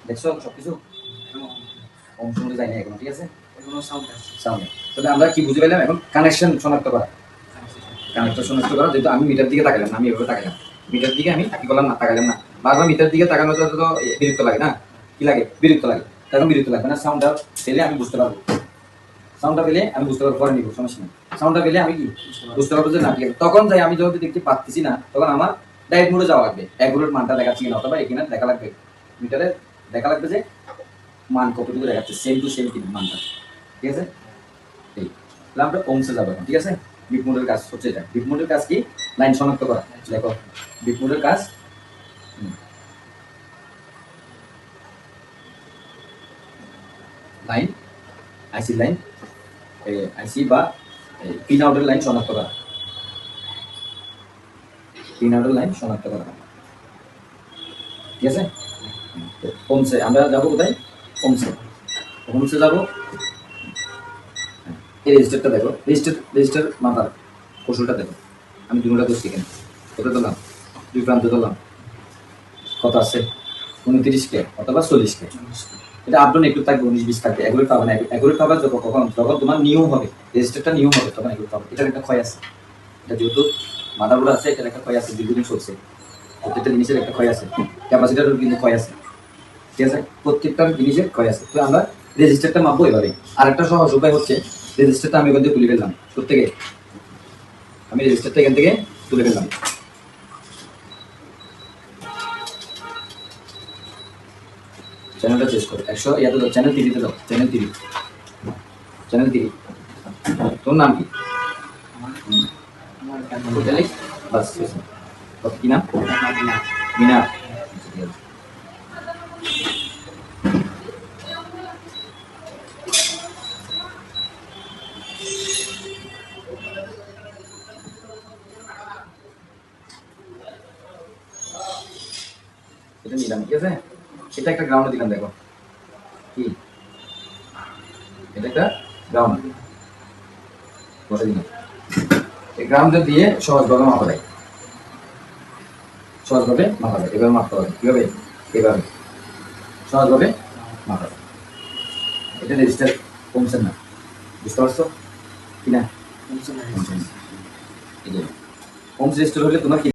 দেখছো সবকিছু অংশ মধ্যে যায়নি এখনো, ঠিক আছে? এখনো সাউন্ড আছে, সাউন্ড। তাহলে আমরা কি বুঝে পেলাম এখন? কানেকশন শনাক্ত করা, কানেকশন শনাক্ত করা। যেহেতু আমি মিটার দিকে তাকালাম না, আমি এভাবে তাকালাম, মিটার দিকে আমি কি করলাম না, তাকালাম না। বারবার মিটার দিকে তাকানো তো বিরক্ত লাগে না? কি লাগে? বিরক্ত লাগে। তখন বিরক্ত লাগবে না, সাউন্ডটা পেলে আমি বুঝতে পারবো, সাউন্ডটা পেলে আমি বুঝতে পারবো, পরে নিব, সমস্যা নেই। সাউন্ডটা পেলে আমি কি বুঝতে পারবো যে না ঠিক আছে। তখন যাই আমি যখন দেখতে পাচ্ছি না, তখন আমার ডাইরেক্ট মোডে যাওয়া লাগবে, অ্যাকুরেট মানটা দেখাচ্ছি কিনা, অথবা এখানে দেখা লাগবে মিটারে, দেখা লাগবে যে মান কতটুকু দেখাচ্ছে, সেম টু সেম কিন্তু মানটা, ঠিক আছে? এই তাহলে আমরা ওমসে যাবো এখন, ঠিক আছে? বিট মোডের কাজ হচ্ছে এটা। বিট মোডের কাজ কি? লাইন শনাক্ত করা। দেখো বিট মোডের কাজ, লাইন, আইসি লাইন, আইসি বা পিন আউটের লাইন শনাক্ত করা, পিন আউটের লাইন শনাক্ত করা, ঠিক আছে? হোমসে আমরা যাবো কোথায়? হোমসে, হোমসে যাবো। এই রেজিস্টারটা দেখো, রেজিস্টার মাথার কৌশলটা দেখো। আমি দুটোটা করছি এখানে, কত দিলাম? দুই প্রান্তে দিলাম, কত আছে? 29K অথবা 40K। এটা আপডাউন একটু থাকবে, 19-20 থাকবে, এগুলো পাবে না। এগুলো পাবে কখন? যখন তোমার নিউ হবে, রেজিস্টারটা নিউ হবে, তখন এগুলো পাবে। এটার একটা ক্ষয় আছে, এটা যেহেতু মাদারবোর্ড আছে, এটার একটা ক্ষয় আছে, দীর্ঘদিন চলছে, প্রত্যেকটা জিনিসের একটা ক্ষয় আছে, ক্যাপাসিটারও কিন্তু ক্ষয় আছে, ঠিক আছে? প্রত্যেকটা জিনিসের ক্ষয় আছে। তো আমরা রেজিস্টারটা মাপবো এভাবে। আর একটা সহজ উপায় হচ্ছে, রেজিস্টারটা আমি এখান থেকে তুলে ফেললাম, প্রত্যেকে আমি রেজিস্টারটা এখান থেকে তুলে ফেললাম। চ্যানেলটা চেঞ্জ করো, 100 ইয়াতে দাও, চ্যানেল 3 তে দাও, চ্যানেল 3, চ্যানেল 3। তোর নাম কি? বাস, কি নাম? মিনা। এটা নিলাম, ঠিক আছে? এটা একটা গ্রাউন্ডে দিলাম, দেখো কি এটা একটা গ্রাউন্ড বসে দিলাম। এই গ্রাউন্ডে দিয়ে সহজভাবে মাপা যায়, সহজভাবে মাপা যায়। এভাবে মাপতে হবে, কিভাবে? এভাবে সহজভাবে মাপা যায়। এটা রেজিস্টার কমছে না, বুঝতে পারছো কিনা? কমছে না। হোম রেজিস্টার হলে তোমার কি